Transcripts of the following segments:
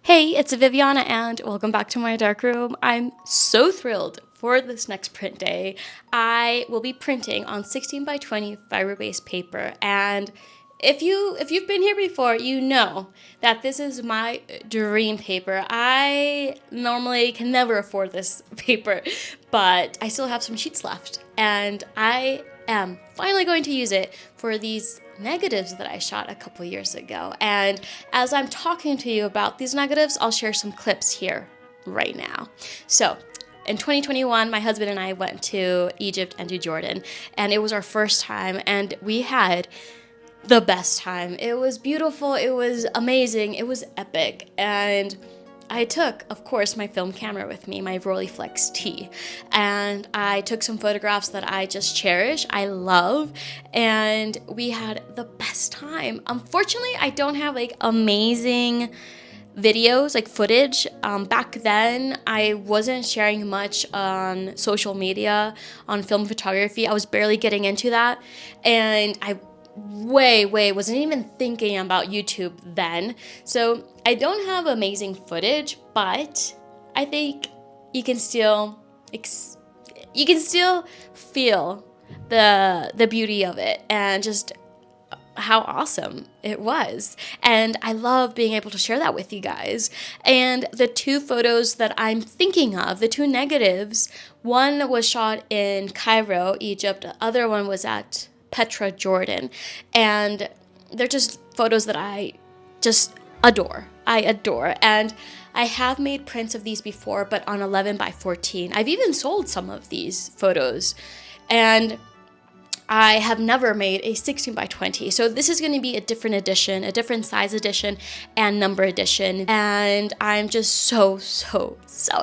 Hey, it's Viviana and welcome back to my darkroom. I'm so thrilled for this next print day. I will be printing on 16 by 20 fiber-based paper, and if you've been here before, you know that this is my dream paper. I normally can never afford this paper, but I still have some sheets left, and I am finally going to use it for these negatives that I shot a couple years ago. And as I'm talking to you about these negatives, I'll share some clips here right now. So in 2021, my husband and I went to Egypt and to Jordan, and it was our first time, and we had the best time. It was beautiful, it was amazing, it was epic, and I took, of course, my film camera with me, my Rolleiflex T, and I took some photographs that I just cherish, I love, and we had the best time. Unfortunately, I don't have like amazing videos, like footage. Back then, I wasn't sharing much on social media, on film photography. I was barely getting into that, and I wasn't even thinking about YouTube then. So I don't have amazing footage, but I think you can still feel the beauty of it and just how awesome it was. And I love being able to share that with you guys. And the two photos that I'm thinking of, the two negatives, one was shot in Cairo, Egypt. The other one was at Petra, Jordan, and they're just photos that I just adore. I adore, and I have made prints of these before, but on 11 by 14. I've even sold some of these photos, and I have never made a 16 by 20. So this is going to be a different edition, a different size edition and number edition. And I'm just so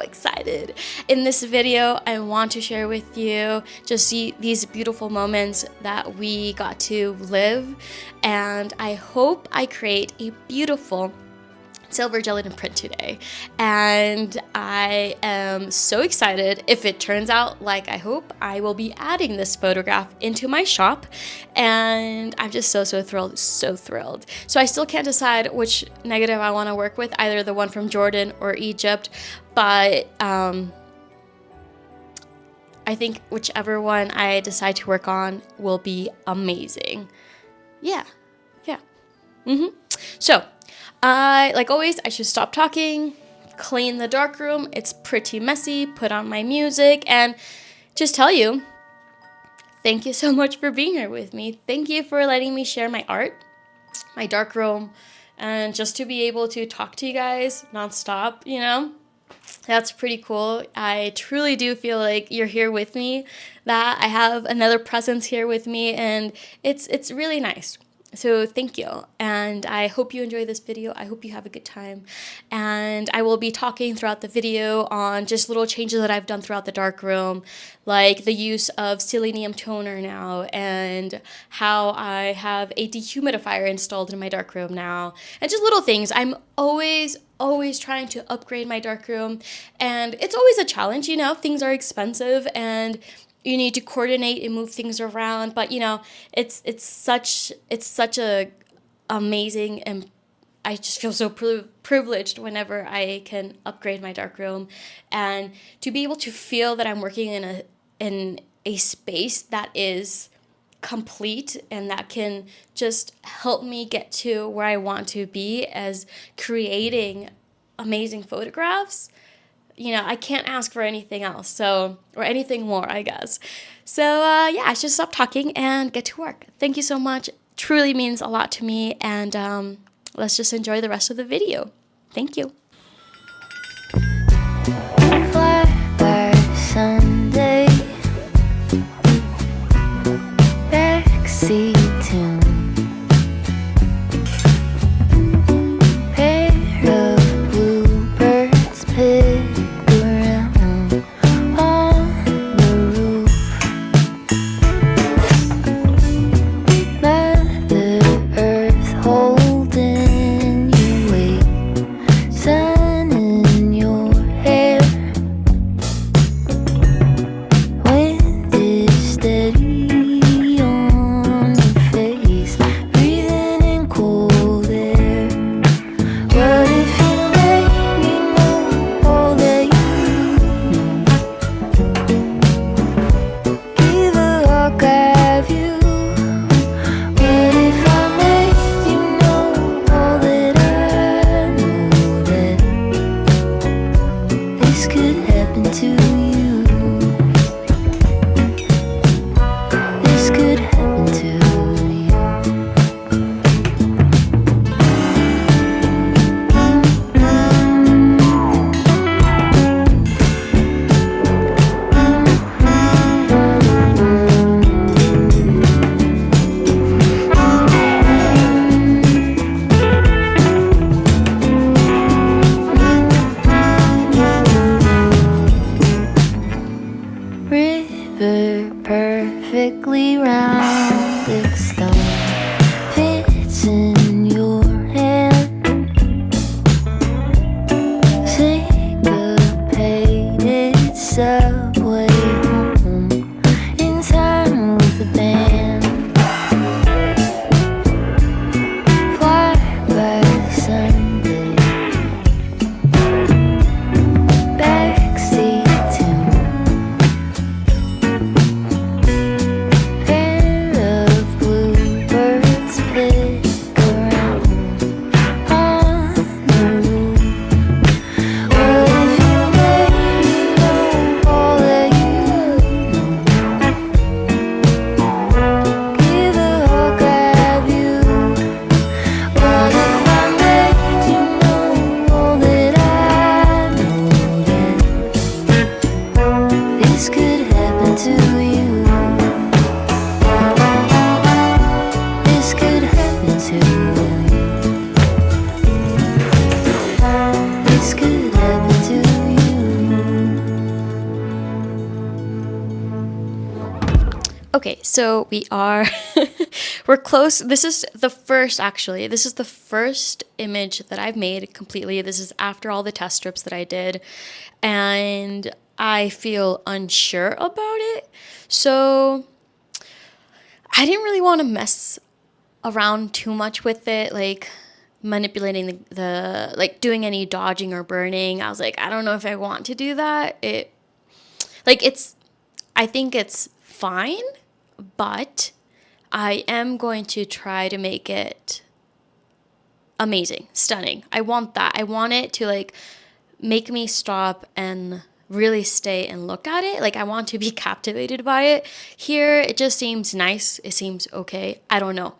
excited. In this video, I want to share with you just these beautiful moments that we got to live. And I hope I create a beautiful silver gelatin print today, and I am so excited. If it turns out like I hope, I will be adding this photograph into my shop, and I'm just so thrilled. So I still can't decide which negative I want to work with, either the one from Jordan or Egypt, but I think whichever one I decide to work on will be amazing. Yeah. So like always, I should stop talking, clean the darkroom. It's pretty messy, put on my music, and just tell you, thank you so much for being here with me. Thank you for letting me share my art, my darkroom, and just to be able to talk to you guys nonstop, you know? That's pretty cool. I truly do feel like you're here with me, that I have another presence here with me, and it's really nice. So thank you, and I hope you enjoy this video. I hope you have a good time, and I will be talking throughout the video on just little changes that I've done throughout the darkroom, like the use of Selenium toner now, and how I have a dehumidifier installed in my darkroom now, and just little things. I'm always trying to upgrade my darkroom, and it's always a challenge, you know. Things are expensive, and you need to coordinate and move things around, but you know, it's such a amazing, and I just feel so privileged whenever I can upgrade my darkroom, and to be able to feel that I'm working in a space that is complete and that can just help me get to where I want to be as creating amazing photographs. You know, I can't ask for anything else, or anything more, I guess. So, yeah, I should stop talking and get to work. Thank you so much. It truly means a lot to me, and let's just enjoy the rest of the video. Thank you. Sunday, backseat tune. Holding you, wait. this could happen to you. Okay, so we're close. This is the first image that I've made completely. This is after all the test strips that I did, and I feel unsure about it. So I didn't really want to mess around too much with it, like manipulating the like doing any dodging or burning. I was like, I don't know if I want to do that. I think it's fine, but I am going to try to make it amazing, stunning. I want that. I want it to like make me stop and really stay and look at it. Like I want to be captivated by it. Here, it just seems nice. It seems okay. I don't know.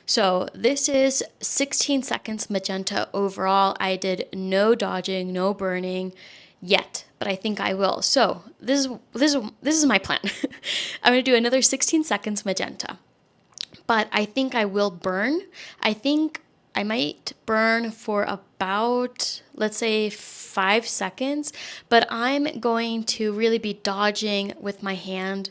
So this is 16 seconds magenta overall. I did no dodging, no burning yet, but I think I will. So this is my plan. I'm gonna do another 16 seconds magenta, but I think I will burn. I think I might burn for about, let's say, 5 seconds, but I'm going to really be dodging with my hand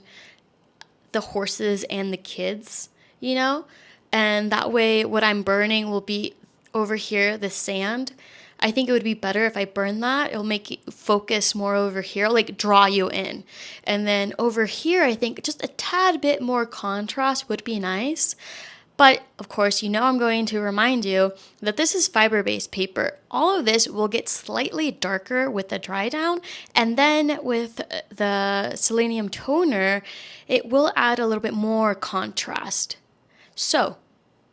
the horses and the kids, you know? And that way what I'm burning will be over here, the sand. I think it would be better if I burn that. It'll make you focus more over here, like draw you in. And then over here, I think just a tad bit more contrast would be nice. But of course, you know I'm going to remind you that this is fiber-based paper. All of this will get slightly darker with the dry down, and then with the Selenium toner, it will add a little bit more contrast. So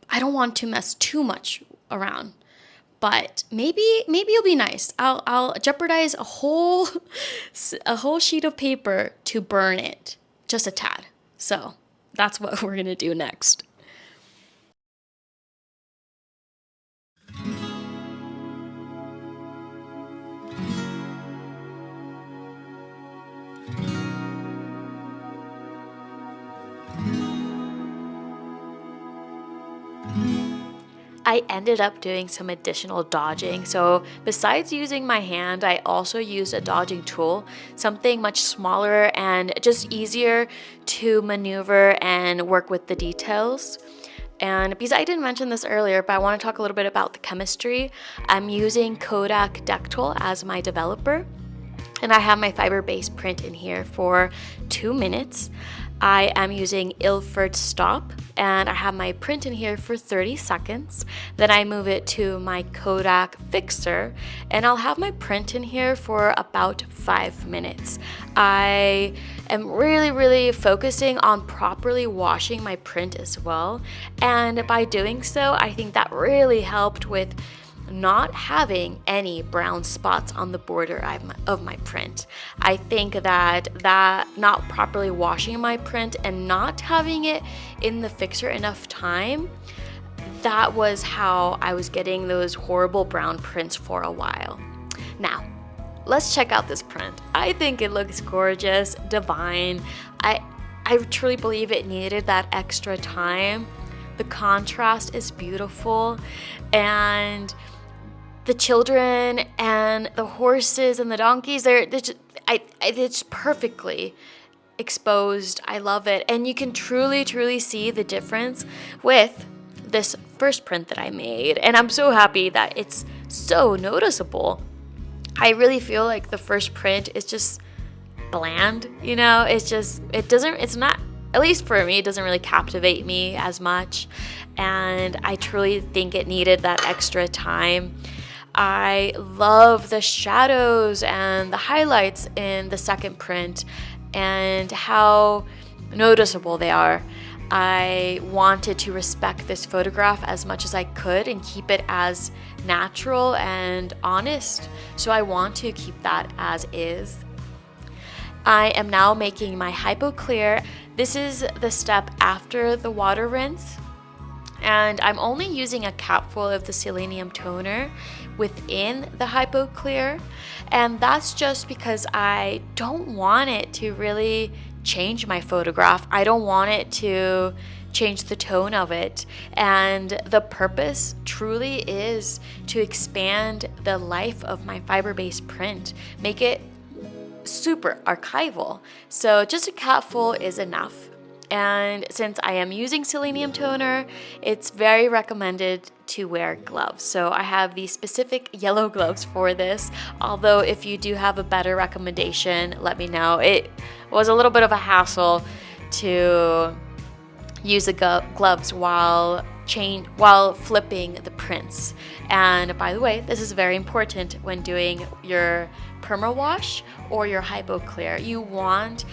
I don't want to mess too much around, but maybe it'll be nice. I'll jeopardize a whole sheet of paper to burn it, just a tad. So that's what we're gonna do next. I ended up doing some additional dodging. So besides using my hand, I also used a dodging tool, something much smaller and just easier to maneuver and work with the details. And because I didn't mention this earlier, but I want to talk a little bit about the chemistry. I'm using Kodak Deck Tool as my developer, and I have my fiber-based print in here for 2 minutes. I am using Ilford stop, and I have my print in here for 30 seconds. Then I move it to my Kodak fixer, and I'll have my print in here for about 5 minutes. I am really focusing on properly washing my print as well, and by doing so, I think that really helped with not having any brown spots on the border of my print. I think that not properly washing my print and not having it in the fixer enough time, that was how I was getting those horrible brown prints for a while. Now, let's check out this print. I think it looks gorgeous, divine. I truly believe it needed that extra time. The contrast is beautiful, and the children and the horses and the donkeys, it's perfectly exposed. I love it. And you can truly see the difference with this first print that I made. And I'm so happy that it's so noticeable. I really feel like the first print is just bland, you know? It's not, at least for me, it doesn't really captivate me as much. And I truly think it needed that extra time. I love the shadows and the highlights in the second print and how noticeable they are. I wanted to respect this photograph as much as I could and keep it as natural and honest. So I want to keep that as is. I am now making my hypo clear. This is the step after the water rinse. And I'm only using a capful of the Selenium toner within the hypo clear, and that's just because I don't want it to really change my photograph. I don't want it to change the tone of it. And the purpose truly is to expand the life of my fiber-based print, make it super archival. So just a cupful is enough. And since I am using Selenium toner, it's very recommended to wear gloves. So I have these specific yellow gloves for this. Although if you do have a better recommendation, let me know. It was a little bit of a hassle to use the gloves while flipping the prints. And by the way, this is very important when doing your perma wash or your hypo clear. You want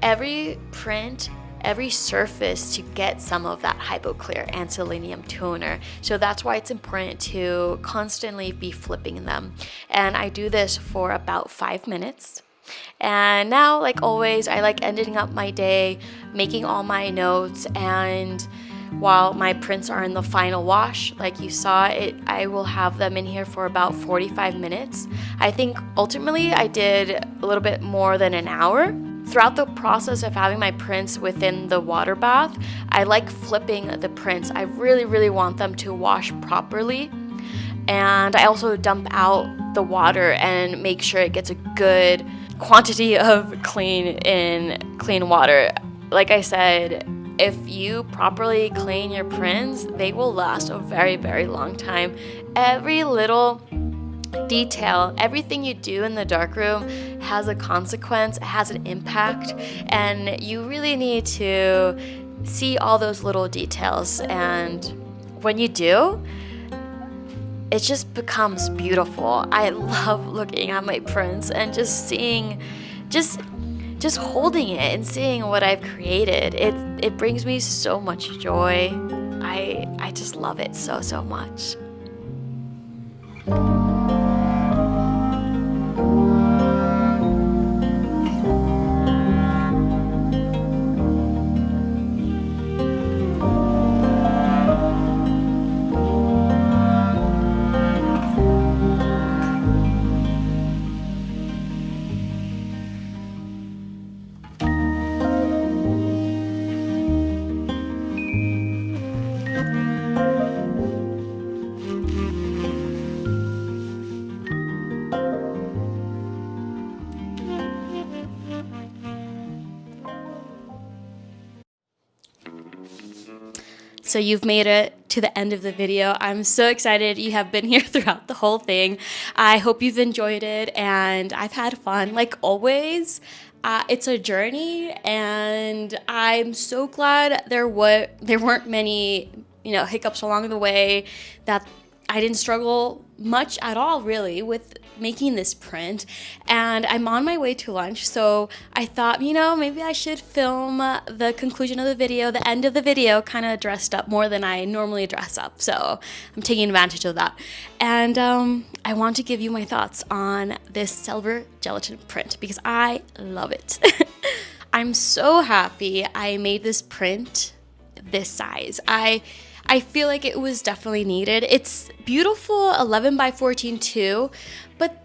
every print, every surface to get some of that hypo clear and Selenium toner. So that's why it's important to constantly be flipping them. And I do this for about 5 minutes. And now, like always, I like ending up my day making all my notes, and while my prints are in the final wash, like you saw it, I will have them in here for about 45 minutes. I think ultimately I did a little bit more than an hour. Throughout the process of having my prints within the water bath, I like flipping the prints. I really want them to wash properly. And I also dump out the water and make sure it gets a good quantity of clean water. Like I said, if you properly clean your prints, they will last a very long time. Every little detail, everything you do in the darkroom has a consequence, has an impact, and you really need to see all those little details. And when you do, it just becomes beautiful. I love looking at my prints and just seeing, just holding it and seeing what I've created. It brings me so much joy. I just love it so much. So you've made it to the end of the video. I'm so excited you have been here throughout the whole thing. I hope you've enjoyed it, and I've had fun. Like always, it's a journey, and I'm so glad there weren't many, hiccups along the way, that I didn't struggle much at all, really, with making this print. And I'm on my way to lunch, so I thought, maybe I should film the conclusion of the video, the end of the video, kind of dressed up more than I normally dress up. So I'm taking advantage of that. And I want to give you my thoughts on this silver gelatin print because I love it. I'm so happy I made this print this size. I feel like it was definitely needed. It's beautiful 11 by 14 too, but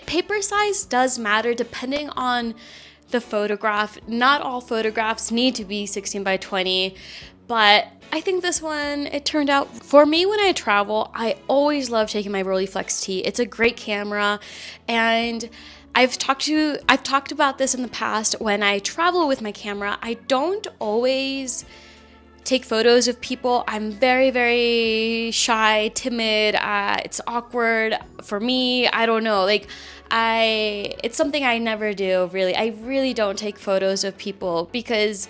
paper size does matter depending on the photograph. Not all photographs need to be 16 by 20, but I think this one, it turned out. For me, when I travel, I always love taking my Rolleiflex T. It's a great camera, and I've talked about this in the past. When I travel with my camera, I don't always take photos of people. I'm very shy, timid. It's awkward for me. I don't know. It's something I never do, really. I really don't take photos of people because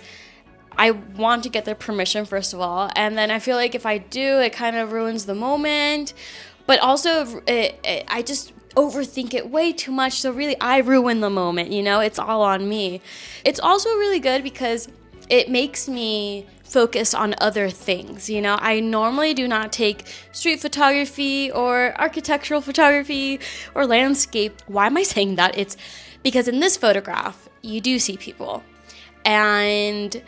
I want to get their permission, first of all. And then I feel like if I do, it kind of ruins the moment. But also, I just overthink it way too much. So really, I ruin the moment, It's all on me. It's also really good because it makes me focus on other things. I normally do not take street photography or architectural photography or landscape. Why am I saying that? It's because in this photograph, you do see people. And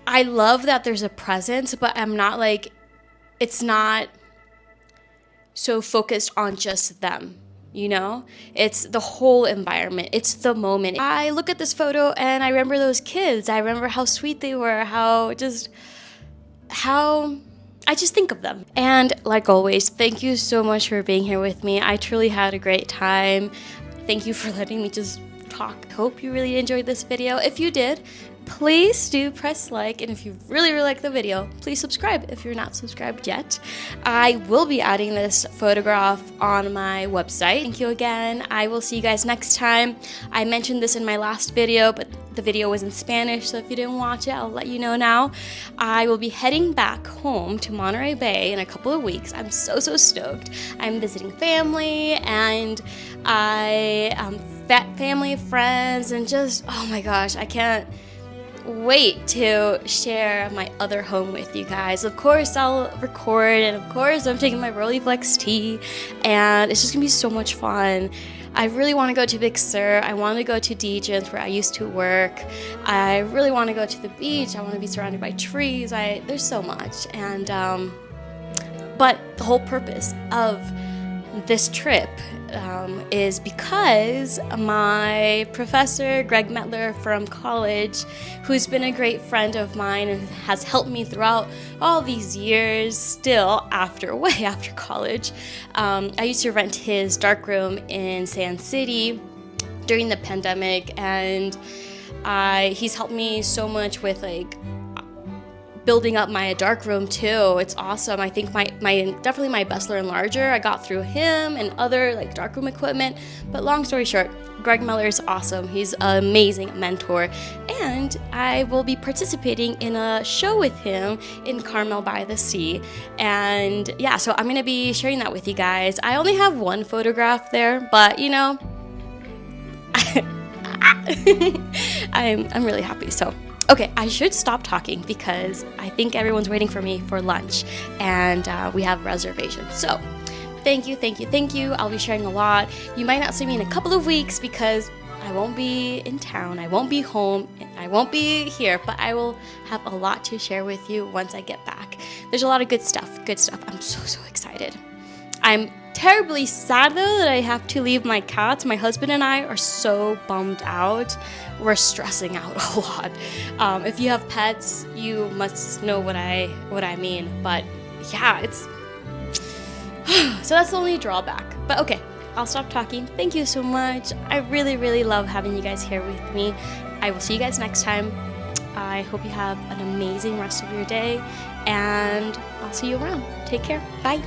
I love that there's a presence, but it's not so focused on just them. You know, it's the whole environment. It's the moment. I look at this photo and I remember those kids. I remember how sweet they were, how I just think of them. And like always, thank you so much for being here with me. I truly had a great time. Thank you for letting me just talk. Hope you really enjoyed this video. If you did, please do press like, and if you really like the video, please subscribe if you're not subscribed yet. I will be adding this photograph on my website. Thank you again. I will see you guys next time. I mentioned this in my last video, but the video was in Spanish, so if you didn't watch it, I'll let you know now. I will be heading back home to Monterey Bay in a couple of weeks. I'm so stoked. I'm visiting family, and family, friends, and just, oh my gosh, I can't wait to share my other home with you guys. Of course I'll record, and of course I'm taking my Rolleiflex tea, and it's just gonna be so much fun. I really want to go to Big Sur. I want to go to Degens where I used to work. I really want to go to the beach. I want to be surrounded by trees. There's so much, and but the whole purpose of this trip is because my professor, Greg Metler from college, who's been a great friend of mine and has helped me throughout all these years, still way after college. I used to rent his darkroom in Sand City during the pandemic, and he's helped me so much with like building up my darkroom too. It's awesome. I think my definitely my Bessler Enlarger I got through him and other like darkroom equipment. But long story short, Greg Miller is awesome. He's an amazing mentor, and I will be participating in a show with him in Carmel by the Sea. And yeah, so I'm gonna be sharing that with you guys. I only have one photograph there, but you know, I'm really happy. So okay, I should stop talking because I think everyone's waiting for me for lunch, and we have reservations. So thank you. I'll be sharing a lot. You might not see me in a couple of weeks because I won't be in town. I won't be home. I won't be here, but I will have a lot to share with you once I get back. There's a lot of good stuff. I'm so excited. I'm terribly sad though that I have to leave my cats. My husband and I are so bummed out. We're stressing out a lot. If you have pets, you must know what I mean. But yeah, it's so that's the only drawback. But okay, I'll stop talking. Thank you so much. I really love having you guys here with me. I will see you guys next time. I hope you have an amazing rest of your day, and I'll see you around. Take care. Bye.